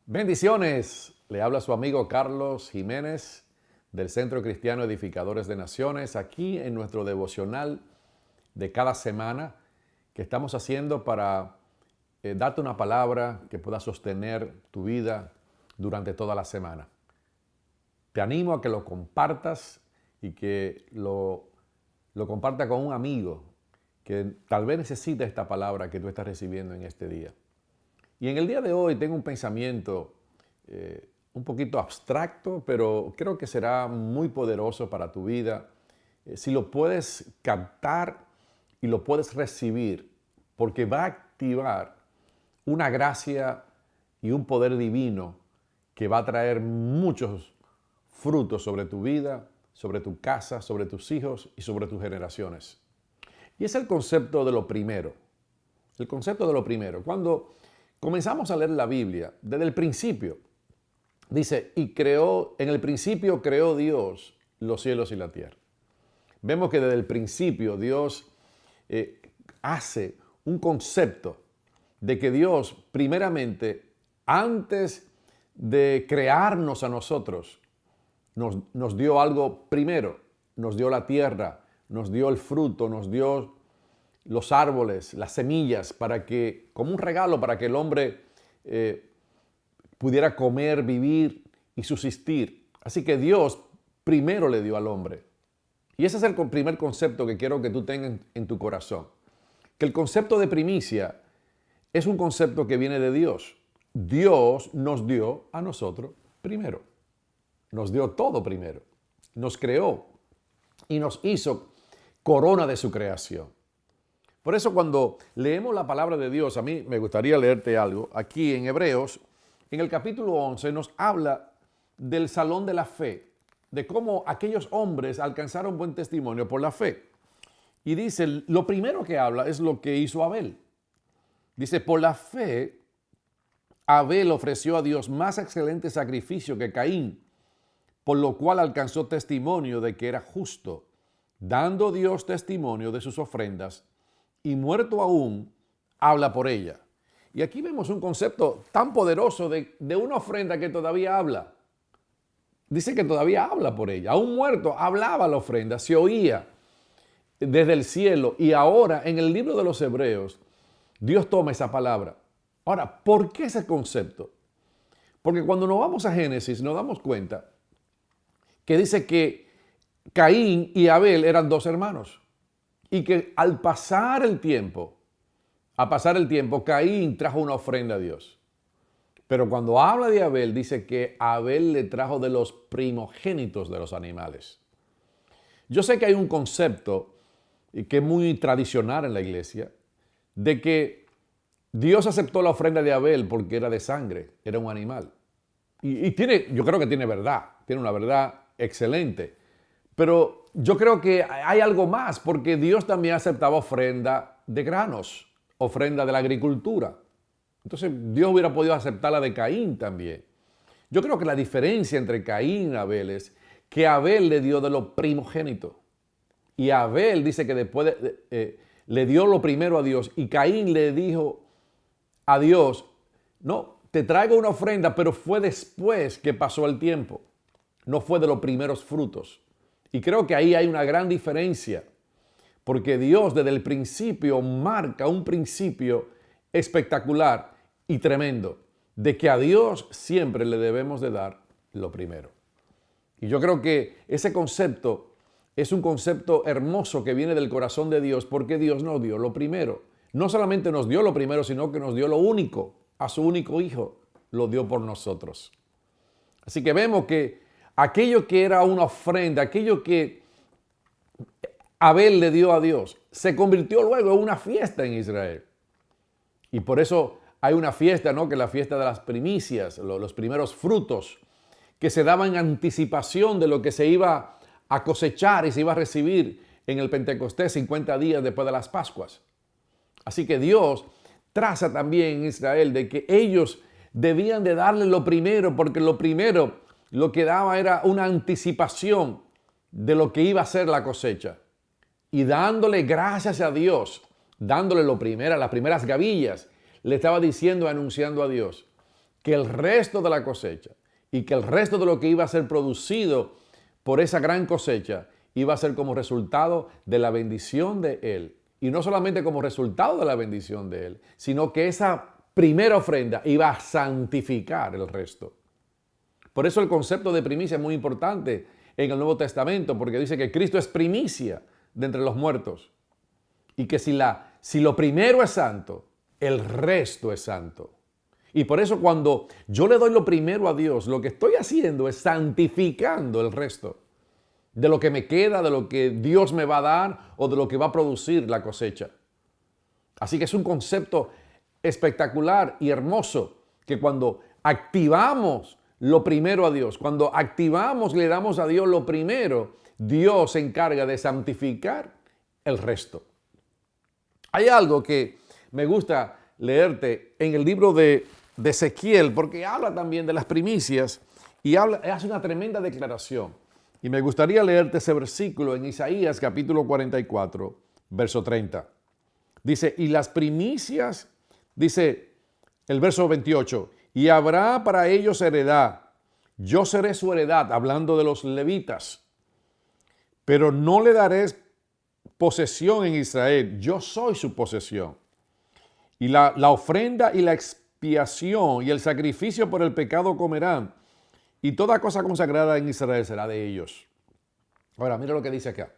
Bendiciones. Le habla su amigo Carlos Jiménez del Centro Cristiano Edificadores de Naciones, aquí en nuestro devocional de cada semana que estamos haciendo para darte una palabra que pueda sostener tu vida durante toda la semana. Te animo a que lo compartas y que lo compartas con un amigo que tal vez necesite esta palabra que tú estás recibiendo en este día. Y en el día de hoy tengo un pensamiento un poquito abstracto, pero creo que será muy poderoso para tu vida si lo puedes captar y lo puedes recibir, porque va a activar una gracia y un poder divino que va a traer muchos frutos sobre tu vida, sobre tu casa, sobre tus hijos y sobre tus generaciones. Y es el concepto de lo primero. El concepto de lo primero. Cuando comenzamos a leer la Biblia, desde el principio, dice, en el principio creó Dios los cielos y la tierra. Vemos que desde el principio Dios hace un concepto de que Dios, primeramente, antes de crearnos a nosotros, nos dio algo primero. Nos dio la tierra, nos dio el fruto, nos dio los árboles, las semillas, como un regalo para que el hombre pudiera comer, vivir y subsistir. Así que Dios primero le dio al hombre. Y ese es el primer concepto que quiero que tú tengas en tu corazón. Que el concepto de primicia es un concepto que viene de Dios. Dios nos dio a nosotros primero. Nos dio todo primero. Nos creó y nos hizo corona de su creación. Por eso cuando leemos la palabra de Dios, a mí me gustaría leerte algo. Aquí en Hebreos, en el capítulo 11, nos habla del salón de la fe, de cómo aquellos hombres alcanzaron buen testimonio por la fe. Y dice, lo primero que habla es lo que hizo Abel. Dice, por la fe, Abel ofreció a Dios más excelente sacrificio que Caín, por lo cual alcanzó testimonio de que era justo, dando Dios testimonio de sus ofrendas, y muerto aún, habla por ella. Y aquí vemos un concepto tan poderoso de una ofrenda que todavía habla. Dice que todavía habla por ella. Aún muerto, hablaba la ofrenda, se oía desde el cielo. Y ahora, en el libro de los Hebreos, Dios toma esa palabra. Ahora, ¿por qué ese concepto? Porque cuando nos vamos a Génesis, nos damos cuenta que dice que Caín y Abel eran dos hermanos. Y que al pasar el tiempo, Caín trajo una ofrenda a Dios. Pero cuando habla de Abel, dice que Abel le trajo de los primogénitos de los animales. Yo sé que hay un concepto que es muy tradicional en la iglesia, de que Dios aceptó la ofrenda de Abel porque era de sangre, era un animal. Yo creo que tiene verdad, tiene una verdad excelente. Pero yo creo que hay algo más, porque Dios también aceptaba ofrenda de granos, ofrenda de la agricultura. Entonces Dios hubiera podido aceptar la de Caín también. Yo creo que la diferencia entre Caín y Abel es que Abel le dio de lo primogénito. Y Abel dice que después le dio lo primero a Dios. Y Caín le dijo a Dios, no, te traigo una ofrenda, pero fue después que pasó el tiempo. No fue de los primeros frutos. Y creo que ahí hay una gran diferencia, porque Dios desde el principio marca un principio espectacular y tremendo, de que a Dios siempre le debemos de dar lo primero. Y yo creo que ese concepto es un concepto hermoso que viene del corazón de Dios, porque Dios nos dio lo primero. No solamente nos dio lo primero, sino que nos dio lo único, a su único hijo, lo dio por nosotros. Así que vemos que aquello que era una ofrenda, aquello que Abel le dio a Dios, se convirtió luego en una fiesta en Israel. Y por eso hay una fiesta, ¿no? Que es la fiesta de las primicias, los primeros frutos, que se daban en anticipación de lo que se iba a cosechar y se iba a recibir en el Pentecostés 50 días después de las Pascuas. Así que Dios traza también en Israel de que ellos debían de darle lo primero, porque lo primero lo que daba era una anticipación de lo que iba a ser la cosecha. Y dándole gracias a Dios, dándole las primeras gavillas, le estaba diciendo, anunciando a Dios que el resto de la cosecha y que el resto de lo que iba a ser producido por esa gran cosecha iba a ser como resultado de la bendición de Él. Y no solamente como resultado de la bendición de Él, sino que esa primera ofrenda iba a santificar el resto. Por eso el concepto de primicia es muy importante en el Nuevo Testamento, porque dice que Cristo es primicia de entre los muertos. Y que si lo primero es santo, el resto es santo. Y por eso cuando yo le doy lo primero a Dios, lo que estoy haciendo es santificando el resto de lo que me queda, de lo que Dios me va a dar o de lo que va a producir la cosecha. Así que es un concepto espectacular y hermoso que cuando activamos lo primero a Dios, cuando activamos, le damos a Dios lo primero, Dios se encarga de santificar el resto. Hay algo que me gusta leerte en el libro de Ezequiel, porque habla también de las primicias y hace una tremenda declaración. Y me gustaría leerte ese versículo en Isaías capítulo 44, verso 30. Dice, y las primicias, dice el verso 28, y habrá para ellos heredad. Yo seré su heredad, hablando de los levitas, pero no le daré posesión en Israel. Yo soy su posesión. Y la ofrenda y la expiación y el sacrificio por el pecado comerán. Y toda cosa consagrada en Israel será de ellos. Ahora, mira lo que dice acá.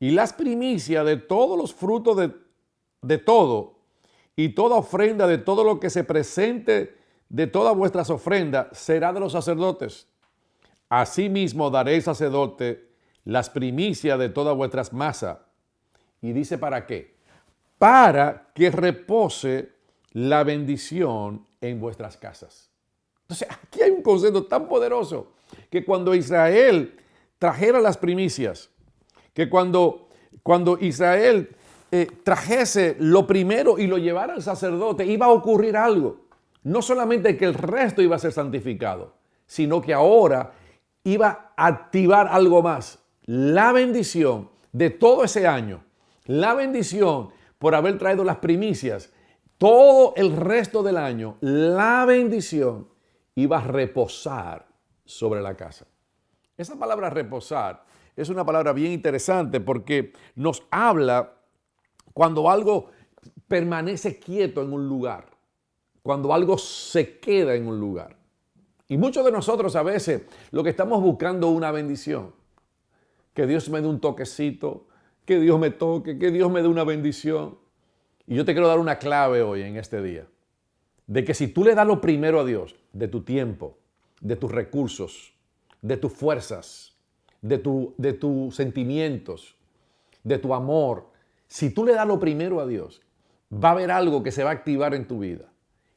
Y las primicias de todos los frutos de todo, y toda ofrenda de todo lo que se presente de todas vuestras ofrendas, será de los sacerdotes. Asimismo daréis sacerdote las primicias de todas vuestras masas. Y dice, ¿para qué? Para que repose la bendición en vuestras casas. Entonces, aquí hay un concepto tan poderoso que cuando Israel trajera las primicias, que cuando Israel trajese lo primero y lo llevara al sacerdote, iba a ocurrir algo. No solamente que el resto iba a ser santificado, sino que ahora iba a activar algo más. La bendición de todo ese año, la bendición por haber traído las primicias, todo el resto del año, la bendición iba a reposar sobre la casa. Esa palabra reposar es una palabra bien interesante porque nos habla cuando algo permanece quieto en un lugar, cuando algo se queda en un lugar. Y muchos de nosotros a veces lo que estamos buscando es una bendición. Que Dios me dé un toquecito, que Dios me toque, que Dios me dé una bendición. Y yo te quiero dar una clave hoy en este día. De que si tú le das lo primero a Dios, de tu tiempo, de tus recursos, de tus fuerzas, de tus sentimientos, de tu amor, si tú le das lo primero a Dios, va a haber algo que se va a activar en tu vida.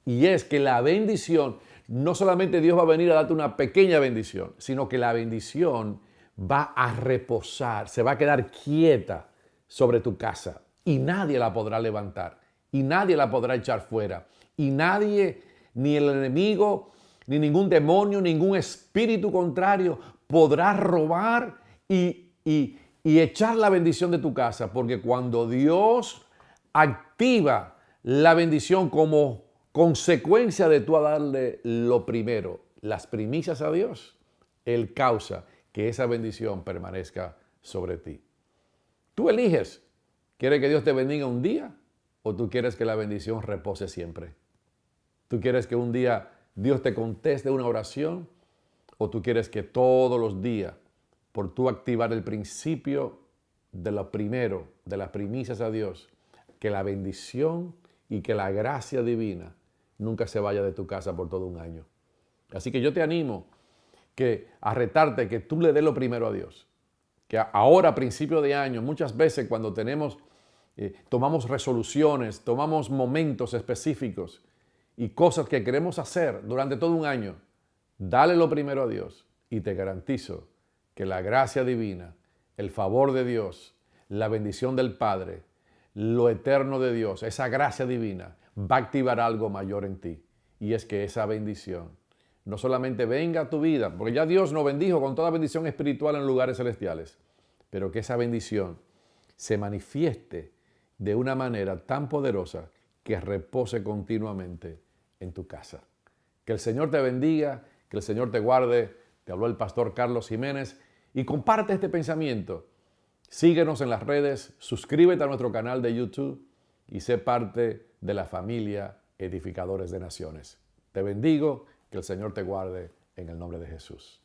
Y es que la bendición, no solamente Dios va a venir a darte una pequeña bendición, sino que la bendición va a reposar, se va a quedar quieta sobre tu casa y nadie la podrá levantar y nadie la podrá echar fuera. Y nadie, ni el enemigo, ni ningún demonio, ningún espíritu contrario podrá robar y echar la bendición de tu casa. Porque cuando Dios activa la bendición como consecuencia de tú a darle lo primero, las primicias a Dios, Él causa que esa bendición permanezca sobre ti. Tú eliges, ¿quieres que Dios te bendiga un día o tú quieres que la bendición repose siempre? ¿Tú quieres que un día Dios te conteste una oración o tú quieres que todos los días, por tú activar el principio de lo primero, de las primicias a Dios, que la bendición y que la gracia divina nunca se vaya de tu casa por todo un año? Así que yo te animo a retarte que tú le des lo primero a Dios. Que ahora, a principio de año, muchas veces cuando tomamos resoluciones, tomamos momentos específicos y cosas que queremos hacer durante todo un año, dale lo primero a Dios y te garantizo que la gracia divina, el favor de Dios, la bendición del Padre, lo eterno de Dios, esa gracia divina va a activar algo mayor en ti. Y es que esa bendición no solamente venga a tu vida, porque ya Dios nos bendijo con toda bendición espiritual en lugares celestiales, pero que esa bendición se manifieste de una manera tan poderosa que repose continuamente en tu casa. Que el Señor te bendiga, que el Señor te guarde. Te habló el pastor Carlos Jiménez y comparte este pensamiento. Síguenos en las redes, suscríbete a nuestro canal de YouTube y sé parte de la familia Edificadores de Naciones. Te bendigo, que el Señor te guarde en el nombre de Jesús.